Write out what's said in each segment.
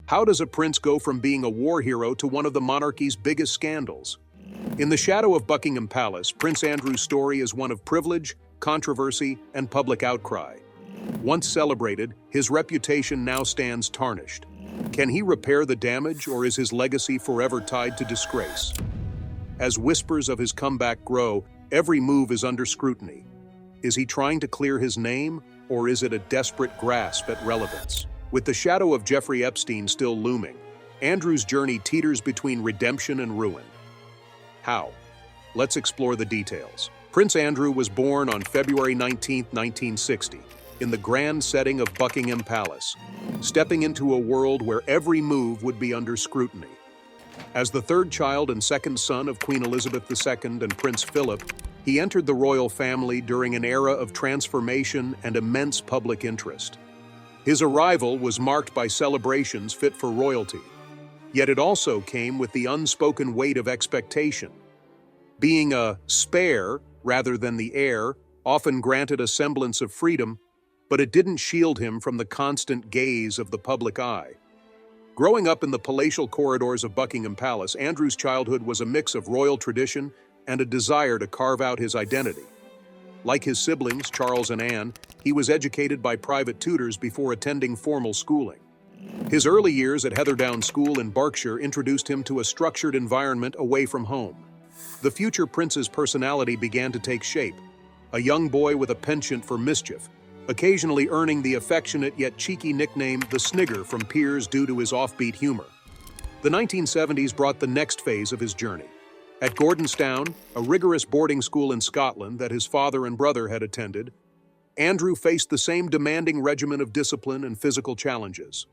How does a prince go from being a war hero to one of the monarchy's biggest scandals? In the shadow of Buckingham Palace, Prince Andrew's story is one of privilege, controversy, and public outcry. Once celebrated, his reputation now stands tarnished. Can he repair the damage, or is his legacy forever tied to disgrace? As whispers of his comeback grow, every move is under scrutiny. Is he trying to clear his name, or is it a desperate grasp at relevance? With the shadow of Jeffrey Epstein still looming, Andrew's journey teeters between redemption and ruin. How? Let's explore the details. Prince Andrew was born on February 19, 1960, in the grand setting of Buckingham Palace, stepping into a world where every move would be under scrutiny. As the third child and second son of Queen Elizabeth II and Prince Philip, he entered the royal family during an era of transformation and immense public interest. His arrival was marked by celebrations fit for royalty, yet it also came with the unspoken weight of expectation. Being a spare, rather than the heir, often granted a semblance of freedom, but it didn't shield him from the constant gaze of the public eye. Growing up in the palatial corridors of Buckingham Palace, Andrew's childhood was a mix of royal tradition and a desire to carve out his identity. Like his siblings, Charles and Anne, he was educated by private tutors before attending formal schooling. His early years at Heatherdown School in Berkshire introduced him to a structured environment away from home. The future prince's personality began to take shape, a young boy with a penchant for mischief, occasionally earning the affectionate yet cheeky nickname the Snigger from peers due to his offbeat humor. The 1970s brought the next phase of his journey. At Gordonstown, a rigorous boarding school in Scotland that his father and brother had attended, Andrew faced the same demanding regimen of discipline and physical challenges.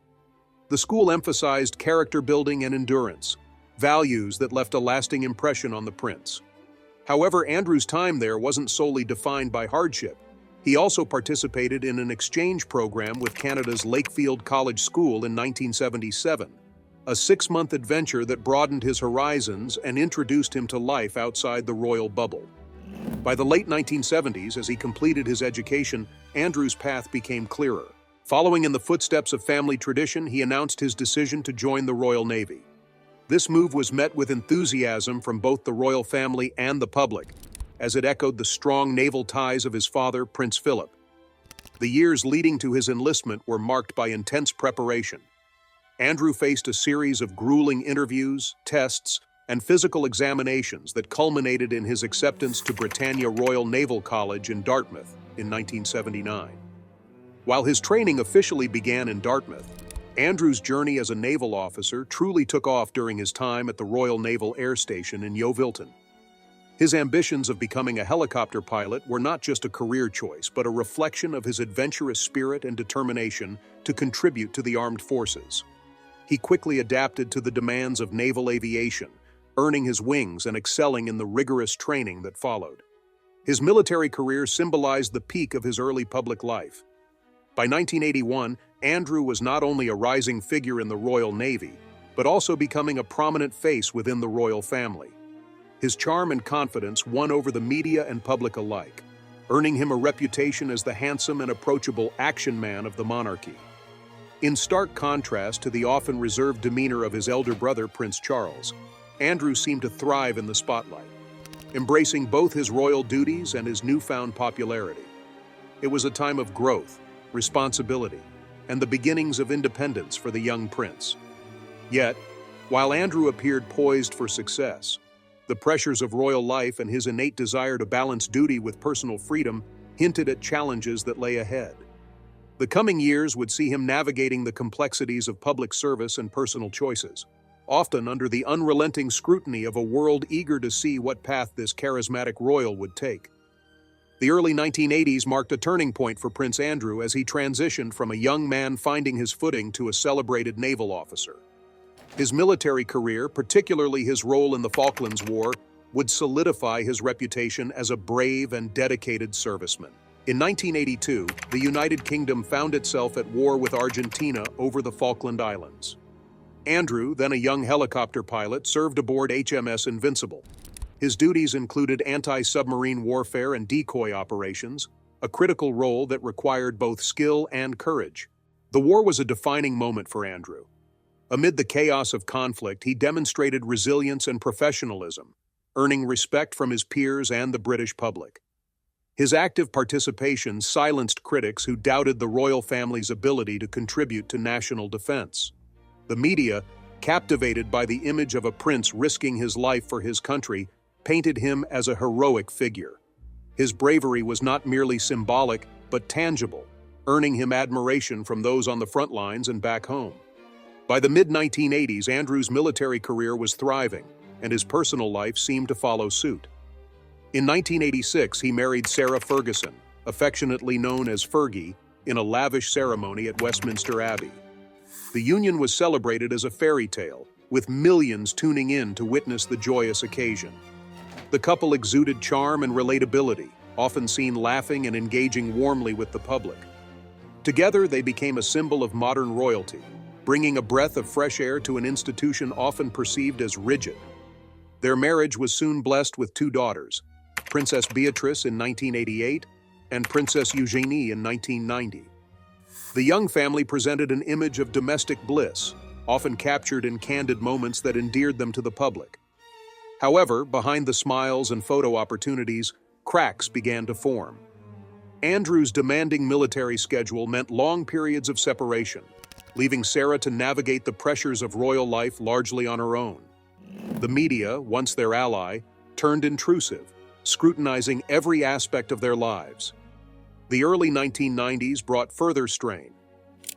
The school emphasized character building and endurance, values that left a lasting impression on the prince. However, Andrew's time there wasn't solely defined by hardship. He also participated in an exchange program with Canada's Lakefield College School in 1977, a 6-month adventure that broadened his horizons and introduced him to life outside the royal bubble. By the late 1970s, as he completed his education, Andrew's path became clearer. Following in the footsteps of family tradition, he announced his decision to join the Royal Navy. This move was met with enthusiasm from both the royal family and the public, as it echoed the strong naval ties of his father, Prince Philip. The years leading to his enlistment were marked by intense preparation. Andrew faced a series of grueling interviews, tests, and physical examinations that culminated in his acceptance to Britannia Royal Naval College in Dartmouth in 1979. While his training officially began in Dartmouth, Andrew's journey as a naval officer truly took off during his time at the Royal Naval Air Station in Yeovilton. His ambitions of becoming a helicopter pilot were not just a career choice, but a reflection of his adventurous spirit and determination to contribute to the armed forces. He quickly adapted to the demands of naval aviation, earning his wings and excelling in the rigorous training that followed. His military career symbolized the peak of his early public life. By 1981, Andrew was not only a rising figure in the Royal Navy, but also becoming a prominent face within the royal family. His charm and confidence won over the media and public alike, earning him a reputation as the handsome and approachable action man of the monarchy. In stark contrast to the often reserved demeanor of his elder brother, Prince Charles, Andrew seemed to thrive in the spotlight, embracing both his royal duties and his newfound popularity. It was a time of growth, responsibility, and the beginnings of independence for the young prince. Yet, while Andrew appeared poised for success, the pressures of royal life and his innate desire to balance duty with personal freedom hinted at challenges that lay ahead. The coming years would see him navigating the complexities of public service and personal choices, often under the unrelenting scrutiny of a world eager to see what path this charismatic royal would take. The early 1980s marked a turning point for Prince Andrew as he transitioned from a young man finding his footing to a celebrated naval officer. His military career, particularly his role in the Falklands War, would solidify his reputation as a brave and dedicated serviceman. In 1982, the United Kingdom found itself at war with Argentina over the Falkland Islands. Andrew, then a young helicopter pilot, served aboard HMS Invincible. His duties included anti-submarine warfare and decoy operations, a critical role that required both skill and courage. The war was a defining moment for Andrew. Amid the chaos of conflict, he demonstrated resilience and professionalism, earning respect from his peers and the British public. His active participation silenced critics who doubted the royal family's ability to contribute to national defense. The media, captivated by the image of a prince risking his life for his country, painted him as a heroic figure. His bravery was not merely symbolic, but tangible, earning him admiration from those on the front lines and back home. By the mid-1980s, Andrew's military career was thriving, and his personal life seemed to follow suit. In 1986, he married Sarah Ferguson, affectionately known as Fergie, in a lavish ceremony at Westminster Abbey. The union was celebrated as a fairy tale, with millions tuning in to witness the joyous occasion. The couple exuded charm and relatability, often seen laughing and engaging warmly with the public. Together, they became a symbol of modern royalty, bringing a breath of fresh air to an institution often perceived as rigid. Their marriage was soon blessed with 2 daughters, Princess Beatrice in 1988 and Princess Eugenie in 1990. The young family presented an image of domestic bliss, often captured in candid moments that endeared them to the public. However, behind the smiles and photo opportunities, cracks began to form. Andrew's demanding military schedule meant long periods of separation, leaving Sarah to navigate the pressures of royal life largely on her own. The media, once their ally, turned intrusive, scrutinizing every aspect of their lives. The early 1990s brought further strain.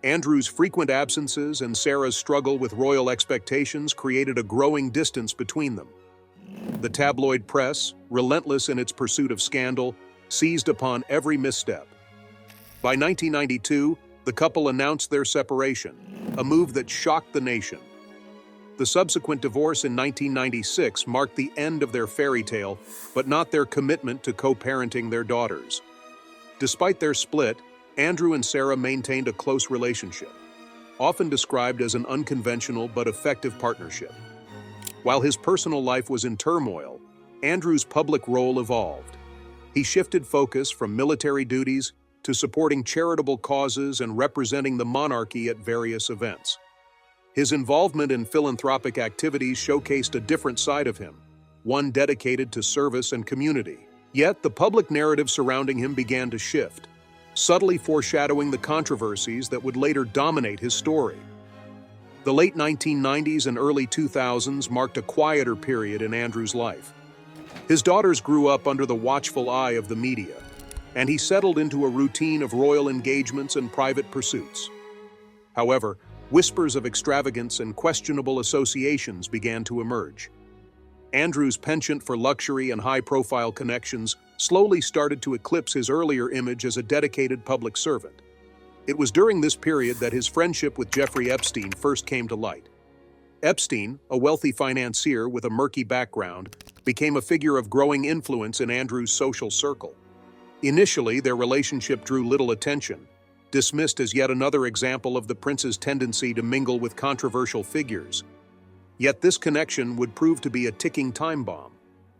Andrew's frequent absences and Sarah's struggle with royal expectations created a growing distance between them. The tabloid press, relentless in its pursuit of scandal, seized upon every misstep. By 1992, the couple announced their separation, a move that shocked the nation. The subsequent divorce in 1996 marked the end of their fairy tale, but not their commitment to co-parenting their daughters. Despite their split, Andrew and Sarah maintained a close relationship, often described as an unconventional but effective partnership. While his personal life was in turmoil, Andrew's public role evolved. He shifted focus from military duties to supporting charitable causes and representing the monarchy at various events. His involvement in philanthropic activities showcased a different side of him, one dedicated to service and community. Yet, the public narrative surrounding him began to shift, subtly foreshadowing the controversies that would later dominate his story. The late 1990s and early 2000s marked a quieter period in Andrew's life. His daughters grew up under the watchful eye of the media, and he settled into a routine of royal engagements and private pursuits. However, whispers of extravagance and questionable associations began to emerge. Andrew's penchant for luxury and high-profile connections slowly started to eclipse his earlier image as a dedicated public servant. It was during this period that his friendship with Jeffrey Epstein first came to light. Epstein, a wealthy financier with a murky background, became a figure of growing influence in Andrew's social circle. Initially, their relationship drew little attention, dismissed as yet another example of the prince's tendency to mingle with controversial figures. Yet this connection would prove to be a ticking time bomb,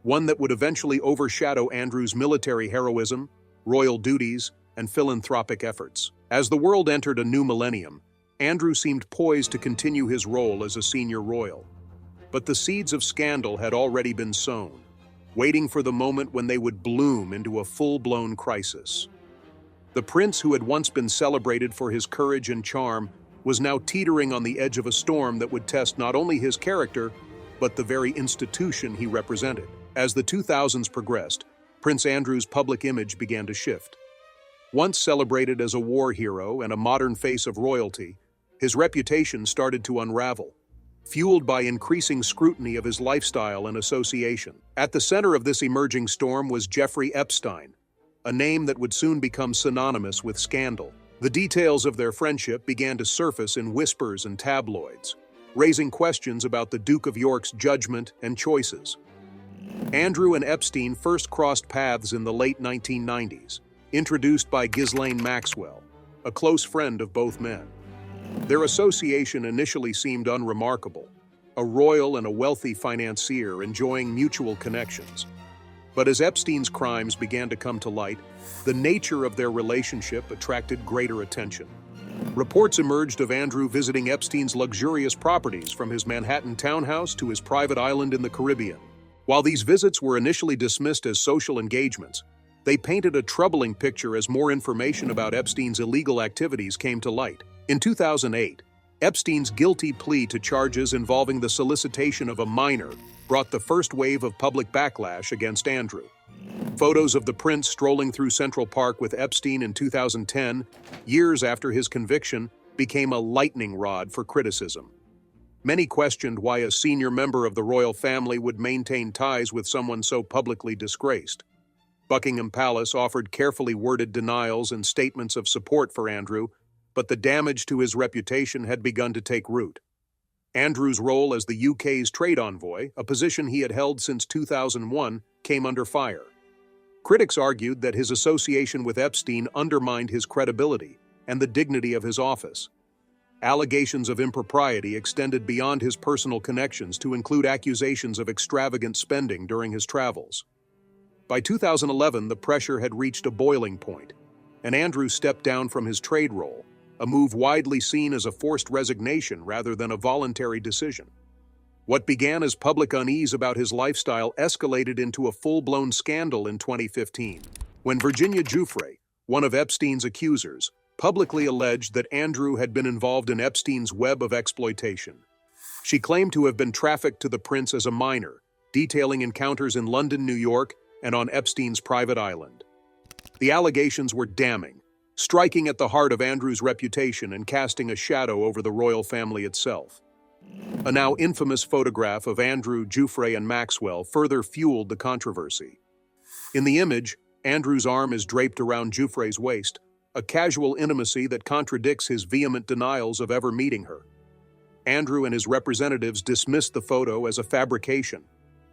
one that would eventually overshadow Andrew's military heroism, royal duties, and philanthropic efforts. As the world entered a new millennium, Andrew seemed poised to continue his role as a senior royal. But the seeds of scandal had already been sown, waiting for the moment when they would bloom into a full-blown crisis. The prince, who had once been celebrated for his courage and charm, was now teetering on the edge of a storm that would test not only his character, but the very institution he represented. As the 2000s progressed, Prince Andrew's public image began to shift. Once celebrated as a war hero and a modern face of royalty, his reputation started to unravel, fueled by increasing scrutiny of his lifestyle and association. At the center of this emerging storm was Jeffrey Epstein, a name that would soon become synonymous with scandal. The details of their friendship began to surface in whispers and tabloids, raising questions about the Duke of York's judgment and choices. Andrew and Epstein first crossed paths in the late 1990s, introduced by Ghislaine Maxwell, a close friend of both men. Their association initially seemed unremarkable, a royal and a wealthy financier enjoying mutual connections. But as Epstein's crimes began to come to light, the nature of their relationship attracted greater attention. Reports emerged of Andrew visiting Epstein's luxurious properties, from his Manhattan townhouse to his private island in the Caribbean. While these visits were initially dismissed as social engagements, they painted a troubling picture as more information about Epstein's illegal activities came to light. In 2008, Epstein's guilty plea to charges involving the solicitation of a minor brought the first wave of public backlash against Andrew. Photos of the prince strolling through Central Park with Epstein in 2010, years after his conviction, became a lightning rod for criticism. Many questioned why a senior member of the royal family would maintain ties with someone so publicly disgraced. Buckingham Palace offered carefully worded denials and statements of support for Andrew, but the damage to his reputation had begun to take root. Andrew's role as the UK's trade envoy, a position he had held since 2001, came under fire. Critics argued that his association with Epstein undermined his credibility and the dignity of his office. Allegations of impropriety extended beyond his personal connections to include accusations of extravagant spending during his travels. By 2011, the pressure had reached a boiling point, and Andrew stepped down from his trade role, a move widely seen as a forced resignation rather than a voluntary decision. What began as public unease about his lifestyle escalated into a full-blown scandal in 2015, when Virginia Giuffre, one of Epstein's accusers, publicly alleged that Andrew had been involved in Epstein's web of exploitation. She claimed to have been trafficked to the prince as a minor, detailing encounters in London, New York, and on Epstein's private island. The allegations were damning, striking at the heart of Andrew's reputation and casting a shadow over the royal family itself. A now infamous photograph of Andrew, Giuffre, and Maxwell further fueled the controversy. In the image, Andrew's arm is draped around Giuffre's waist, a casual intimacy that contradicts his vehement denials of ever meeting her. Andrew and his representatives dismissed the photo as a fabrication,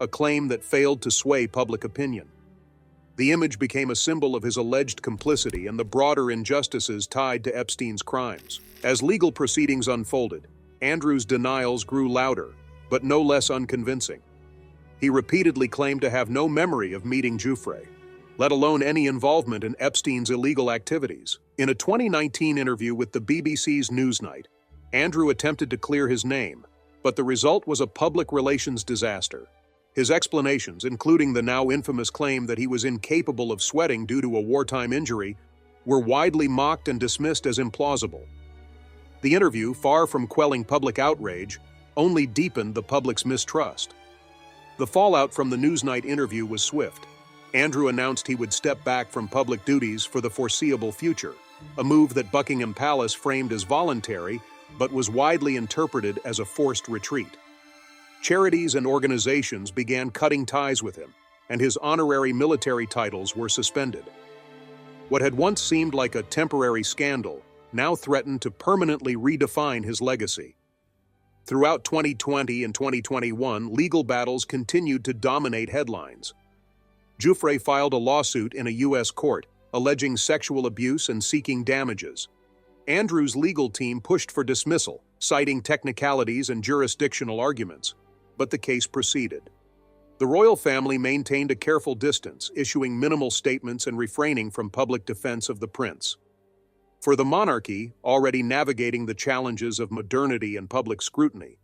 a claim that failed to sway public opinion. The image became a symbol of his alleged complicity and the broader injustices tied to Epstein's crimes. As legal proceedings unfolded, Andrew's denials grew louder, but no less unconvincing. He repeatedly claimed to have no memory of meeting Giuffre, let alone any involvement in Epstein's illegal activities. In a 2019 interview with the BBC's Newsnight, Andrew attempted to clear his name, but the result was a public relations disaster. His explanations, including the now infamous claim that he was incapable of sweating due to a wartime injury, were widely mocked and dismissed as implausible. The interview, far from quelling public outrage, only deepened the public's mistrust. The fallout from the Newsnight interview was swift. Andrew announced he would step back from public duties for the foreseeable future, a move that Buckingham Palace framed as voluntary, but was widely interpreted as a forced retreat. Charities and organizations began cutting ties with him, and his honorary military titles were suspended. What had once seemed like a temporary scandal now threatened to permanently redefine his legacy. Throughout 2020 and 2021, legal battles continued to dominate headlines. Giuffre filed a lawsuit in a U.S. court, alleging sexual abuse and seeking damages. Andrew's legal team pushed for dismissal, citing technicalities and jurisdictional arguments, but the case proceeded. The royal family maintained a careful distance, issuing minimal statements and refraining from public defense of the prince. For the monarchy, already navigating the challenges of modernity and public scrutiny,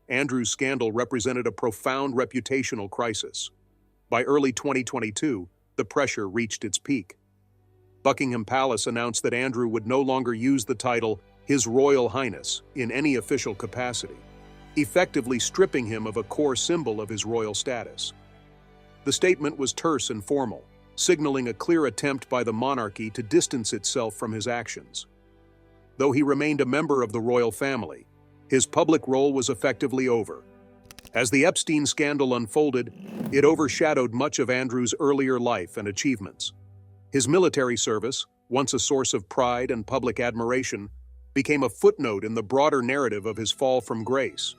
Andrew's scandal represented a profound reputational crisis. By early 2022, the pressure reached its peak. Buckingham Palace announced that Andrew would no longer use the title His Royal Highness in any official capacity, effectively stripping him of a core symbol of his royal status. The statement was terse and formal, signaling a clear attempt by the monarchy to distance itself from his actions. Though he remained a member of the royal family, his public role was effectively over. As the Epstein scandal unfolded, it overshadowed much of Andrew's earlier life and achievements. His military service, once a source of pride and public admiration, became a footnote in the broader narrative of his fall from grace.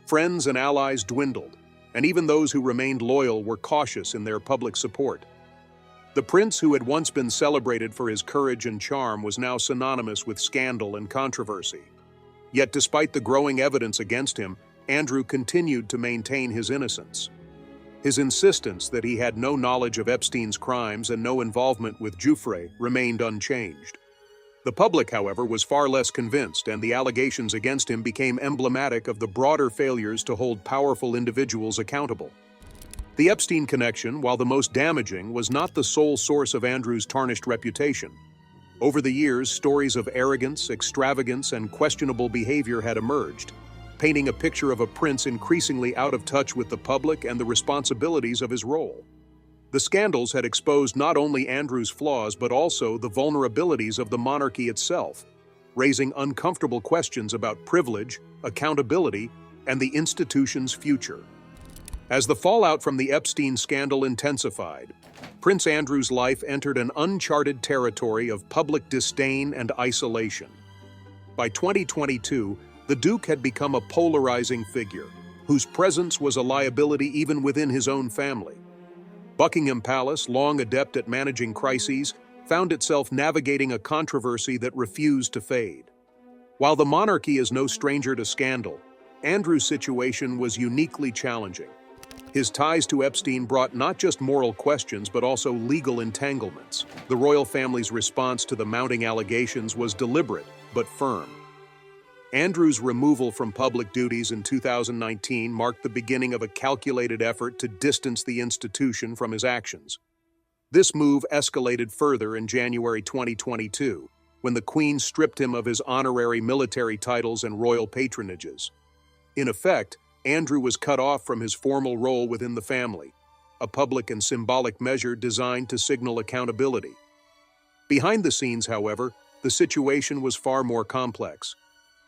Friends and allies dwindled, and even those who remained loyal were cautious in their public support. The prince, who had once been celebrated for his courage and charm, was now synonymous with scandal and controversy. Yet despite the growing evidence against him, Andrew continued to maintain his innocence. His insistence that he had no knowledge of Epstein's crimes and no involvement with Giuffre remained unchanged. The public, however, was far less convinced, and the allegations against him became emblematic of the broader failures to hold powerful individuals accountable. The Epstein connection, while the most damaging, was not the sole source of Andrew's tarnished reputation. Over the years, stories of arrogance, extravagance, and questionable behavior had emerged, painting a picture of a prince increasingly out of touch with the public and the responsibilities of his role. The scandals had exposed not only Andrew's flaws but also the vulnerabilities of the monarchy itself, raising uncomfortable questions about privilege, accountability, and the institution's future. As the fallout from the Epstein scandal intensified, Prince Andrew's life entered an uncharted territory of public disdain and isolation. By 2022, the Duke had become a polarizing figure, whose presence was a liability even within his own family. Buckingham Palace, long adept at managing crises, found itself navigating a controversy that refused to fade. While the monarchy is no stranger to scandal, Andrew's situation was uniquely challenging. His ties to Epstein brought not just moral questions but also legal entanglements. The royal family's response to the mounting allegations was deliberate but firm. Andrew's removal from public duties in 2019 marked the beginning of a calculated effort to distance the institution from his actions. This move escalated further in January 2022, when the Queen stripped him of his honorary military titles and royal patronages. In effect, Andrew was cut off from his formal role within the family, a public and symbolic measure designed to signal accountability. Behind the scenes, however, the situation was far more complex.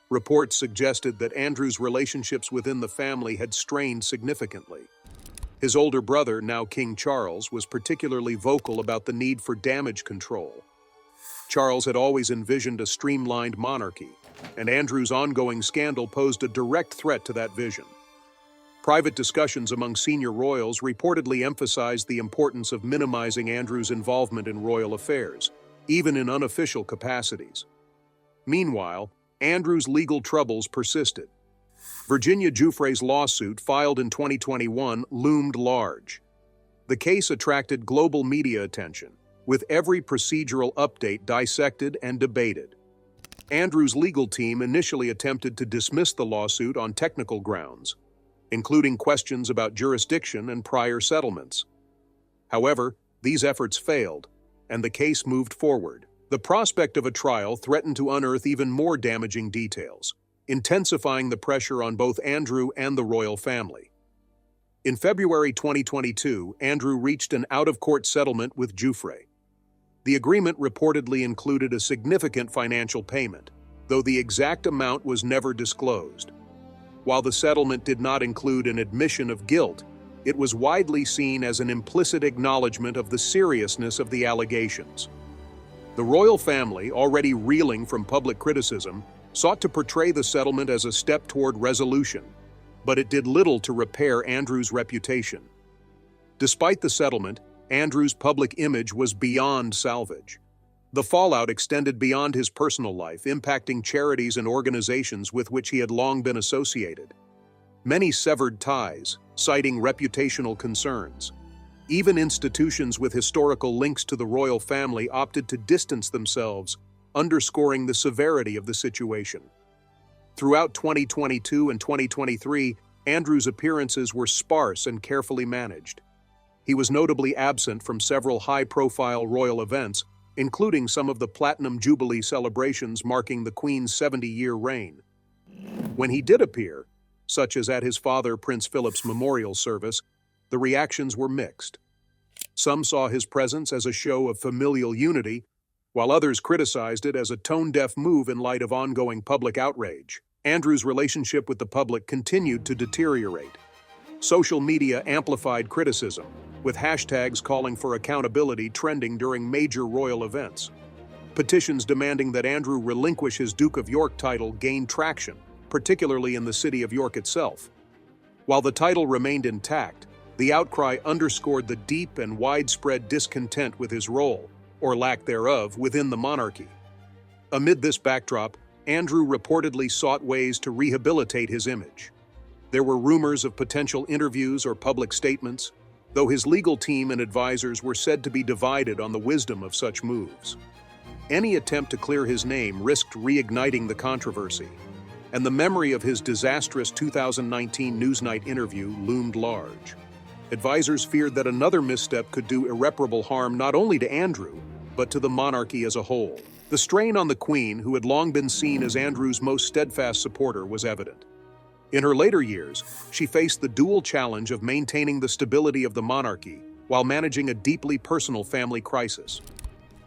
Reports suggested that Andrew's relationships within the family had strained significantly. His older brother, now King Charles, was particularly vocal about the need for damage control. Charles had always envisioned a streamlined monarchy, and Andrew's ongoing scandal posed a direct threat to that vision. Private discussions among senior royals reportedly emphasized the importance of minimizing Andrew's involvement in royal affairs, even in unofficial capacities. Meanwhile, Andrew's legal troubles persisted. Virginia Giuffre's lawsuit, filed in 2021, loomed large. The case attracted global media attention, with every procedural update dissected and debated. Andrew's legal team initially attempted to dismiss the lawsuit on technical grounds, including questions about jurisdiction and prior settlements. However, these efforts failed, and the case moved forward. The prospect of a trial threatened to unearth even more damaging details, intensifying the pressure on both Andrew and the royal family. In February 2022, Andrew reached an out-of-court settlement with Giuffre. The agreement reportedly included a significant financial payment, though the exact amount was never disclosed. While the settlement did not include an admission of guilt, it was widely seen as an implicit acknowledgement of the seriousness of the allegations. The royal family, already reeling from public criticism, sought to portray the settlement as a step toward resolution, but it did little to repair Andrew's reputation. Despite the settlement, Andrew's public image was beyond salvage. The fallout extended beyond his personal life, impacting charities and organizations with which he had long been associated. Many severed ties, citing reputational concerns. Even institutions with historical links to the royal family opted to distance themselves, underscoring the severity of the situation. Throughout 2022 and 2023, Andrew's appearances were sparse and carefully managed. He was notably absent from several high-profile royal events, including some of the Platinum Jubilee celebrations marking the Queen's 70-year reign. When he did appear, such as at his father Prince Philip's memorial service, the reactions were mixed. Some saw his presence as a show of familial unity, while others criticized it as a tone-deaf move in light of ongoing public outrage. Andrew's relationship with the public continued to deteriorate. Social media amplified criticism, with hashtags calling for accountability trending during major royal events. Petitions demanding that Andrew relinquish his Duke of York title gained traction, particularly in the city of York itself. While the title remained intact, the outcry underscored the deep and widespread discontent with his role, or lack thereof, within the monarchy. Amid this backdrop, Andrew reportedly sought ways to rehabilitate his image. There were rumors of potential interviews or public statements, though his legal team and advisors were said to be divided on the wisdom of such moves. Any attempt to clear his name risked reigniting the controversy, and the memory of his disastrous 2019 Newsnight interview loomed large. Advisors feared that another misstep could do irreparable harm not only to Andrew, but to the monarchy as a whole. The strain on the Queen, who had long been seen as Andrew's most steadfast supporter, was evident. In her later years, she faced the dual challenge of maintaining the stability of the monarchy while managing a deeply personal family crisis.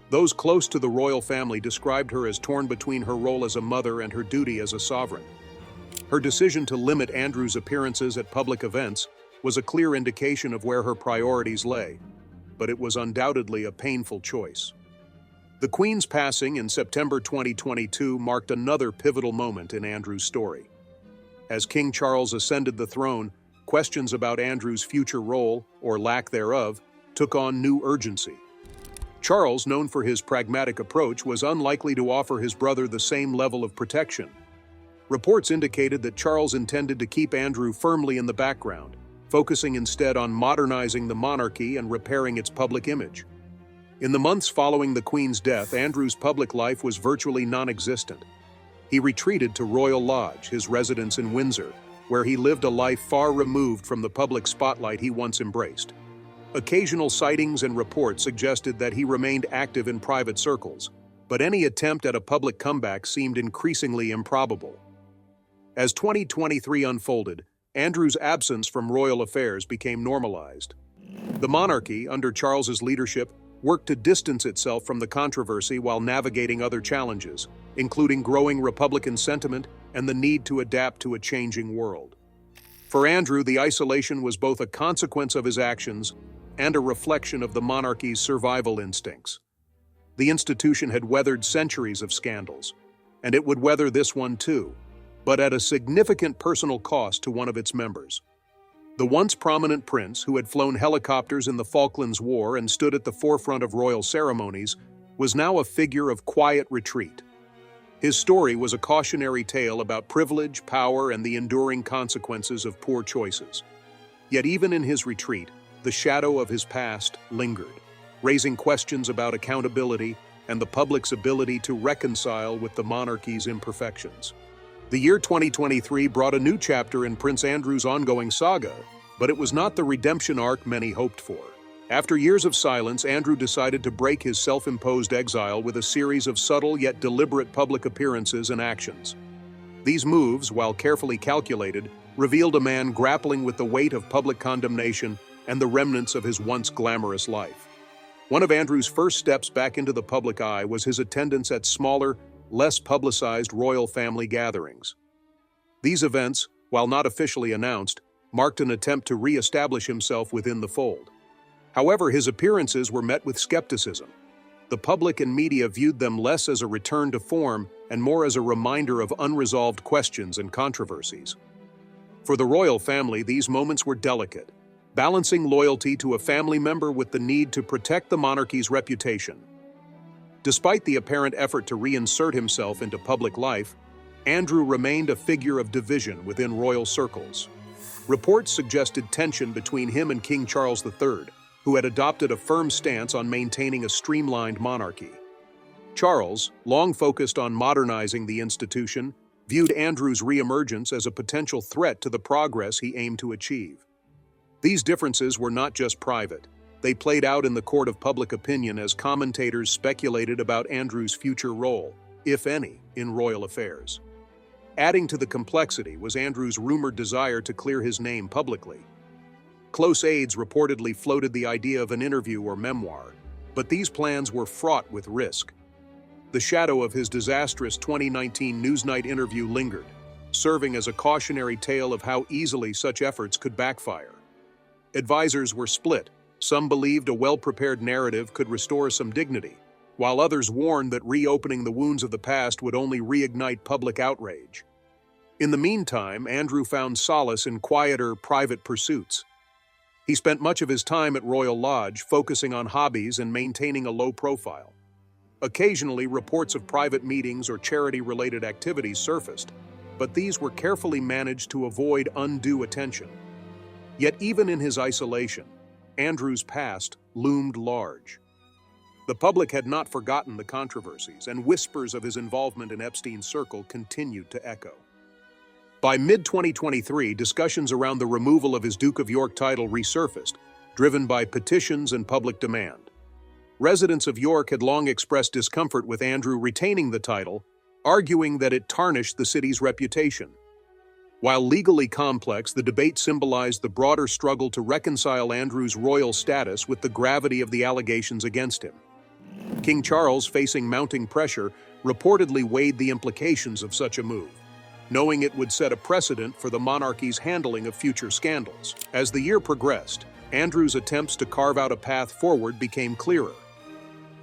Those close to the royal family described her as torn between her role as a mother and her duty as a sovereign. Her decision to limit Andrew's appearances at public events was a clear indication of where her priorities lay, but it was undoubtedly a painful choice. The Queen's passing in September 2022 marked another pivotal moment in Andrew's story. As King Charles ascended the throne, questions about Andrew's future role, or lack thereof, took on new urgency. Charles, known for his pragmatic approach, was unlikely to offer his brother the same level of protection. Reports indicated that Charles intended to keep Andrew firmly in the background, focusing instead on modernizing the monarchy and repairing its public image. In the months following the Queen's death, Andrew's public life was virtually non-existent. He retreated to Royal Lodge, his residence in Windsor, where he lived a life far removed from the public spotlight he once embraced. Occasional sightings and reports suggested that he remained active in private circles, but any attempt at a public comeback seemed increasingly improbable. As 2023 unfolded, Andrew's absence from royal affairs became normalized. The monarchy, under Charles's leadership, worked to distance itself from the controversy while navigating other challenges, including growing Republican sentiment and the need to adapt to a changing world. For Andrew, the isolation was both a consequence of his actions and a reflection of the monarchy's survival instincts. The institution had weathered centuries of scandals, and it would weather this one too, but at a significant personal cost to one of its members. The once prominent prince, who had flown helicopters in the Falklands War and stood at the forefront of royal ceremonies, was now a figure of quiet retreat. His story was a cautionary tale about privilege, power, and the enduring consequences of poor choices. Yet even in his retreat, the shadow of his past lingered, raising questions about accountability and the public's ability to reconcile with the monarchy's imperfections. The year 2023 brought a new chapter in Prince Andrew's ongoing saga, but it was not the redemption arc many hoped for. After years of silence, Andrew decided to break his self-imposed exile with a series of subtle yet deliberate public appearances and actions. These moves, while carefully calculated, revealed a man grappling with the weight of public condemnation and the remnants of his once glamorous life. One of Andrew's first steps back into the public eye was his attendance at smaller, less publicized royal family gatherings. These events, while not officially announced, marked an attempt to re-establish himself within the fold. However, his appearances were met with skepticism. The public and media viewed them less as a return to form and more as a reminder of unresolved questions and controversies. For the royal family, these moments were delicate, balancing loyalty to a family member with the need to protect the monarchy's reputation. Despite the apparent effort to reinsert himself into public life, Andrew remained a figure of division within royal circles. Reports suggested tension between him and King Charles III, who had adopted a firm stance on maintaining a streamlined monarchy. Charles, long focused on modernizing the institution, viewed Andrew's reemergence as a potential threat to the progress he aimed to achieve. These differences were not just private. They played out in the court of public opinion as commentators speculated about Andrew's future role, if any, in royal affairs. Adding to the complexity was Andrew's rumored desire to clear his name publicly. Close aides reportedly floated the idea of an interview or memoir, but these plans were fraught with risk. The shadow of his disastrous 2019 Newsnight interview lingered, serving as a cautionary tale of how easily such efforts could backfire. Advisors were split. Some believed a well-prepared narrative could restore some dignity, while others warned that reopening the wounds of the past would only reignite public outrage. In the meantime, Andrew found solace in quieter, private pursuits. He spent much of his time at Royal Lodge, focusing on hobbies and maintaining a low profile. Occasionally, reports of private meetings or charity-related activities surfaced, but these were carefully managed to avoid undue attention. Yet even in his isolation, Andrew's past loomed large. The public had not forgotten the controversies, and whispers of his involvement in Epstein's circle continued to echo. By mid-2023, discussions around the removal of his Duke of York title resurfaced, driven by petitions and public demand. Residents of York had long expressed discomfort with Andrew retaining the title, arguing that it tarnished the city's reputation. While legally complex, the debate symbolized the broader struggle to reconcile Andrew's royal status with the gravity of the allegations against him. King Charles, facing mounting pressure, reportedly weighed the implications of such a move, knowing it would set a precedent for the monarchy's handling of future scandals. As the year progressed, Andrew's attempts to carve out a path forward became clearer.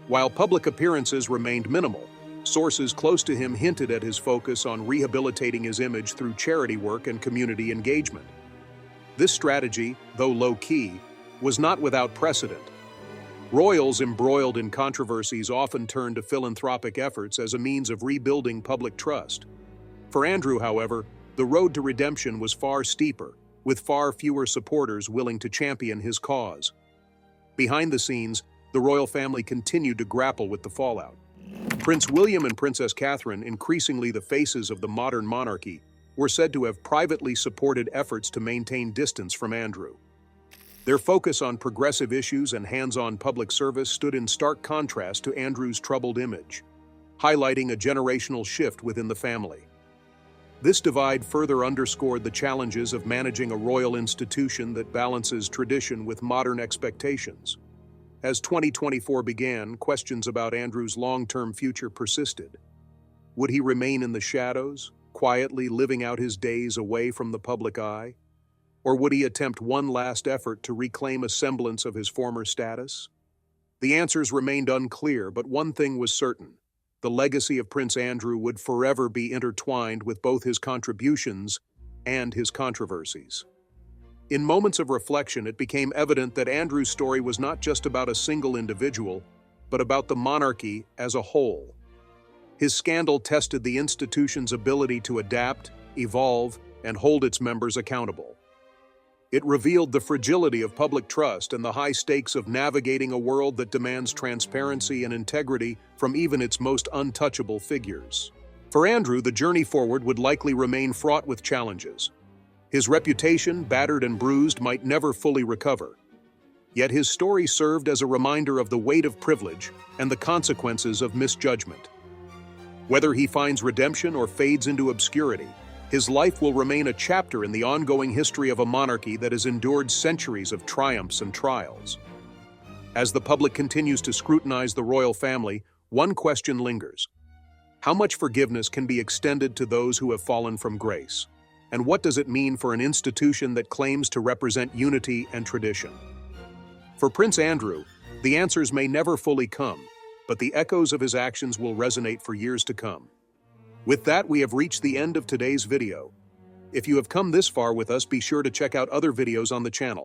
While public appearances remained minimal, sources close to him hinted at his focus on rehabilitating his image through charity work and community engagement. This strategy, though low-key, was not without precedent. Royals embroiled in controversies often turned to philanthropic efforts as a means of rebuilding public trust. For Andrew, however, the road to redemption was far steeper, with far fewer supporters willing to champion his cause. Behind the scenes, the royal family continued to grapple with the fallout. Prince William and Princess Catherine, increasingly the faces of the modern monarchy, were said to have privately supported efforts to maintain distance from Andrew. Their focus on progressive issues and hands-on public service stood in stark contrast to Andrew's troubled image, highlighting a generational shift within the family. This divide further underscored the challenges of managing a royal institution that balances tradition with modern expectations. As 2024 began, questions about Andrew's long-term future persisted. Would he remain in the shadows, quietly living out his days away from the public eye? Or would he attempt one last effort to reclaim a semblance of his former status? The answers remained unclear, but one thing was certain: the legacy of Prince Andrew would forever be intertwined with both his contributions and his controversies. In moments of reflection, it became evident that Andrew's story was not just about a single individual, but about the monarchy as a whole. His scandal tested the institution's ability to adapt, evolve, and hold its members accountable. It revealed the fragility of public trust and the high stakes of navigating a world that demands transparency and integrity from even its most untouchable figures. For Andrew, the journey forward would likely remain fraught with challenges. His reputation, battered and bruised, might never fully recover. Yet his story served as a reminder of the weight of privilege and the consequences of misjudgment. Whether he finds redemption or fades into obscurity, his life will remain a chapter in the ongoing history of a monarchy that has endured centuries of triumphs and trials. As the public continues to scrutinize the royal family, one question lingers: how much forgiveness can be extended to those who have fallen from grace? And what does it mean for an institution that claims to represent unity and tradition? For Prince Andrew, the answers may never fully come, but the echoes of his actions will resonate for years to come. With that, we have reached the end of today's video. If you have come this far with us, be sure to check out other videos on the channel.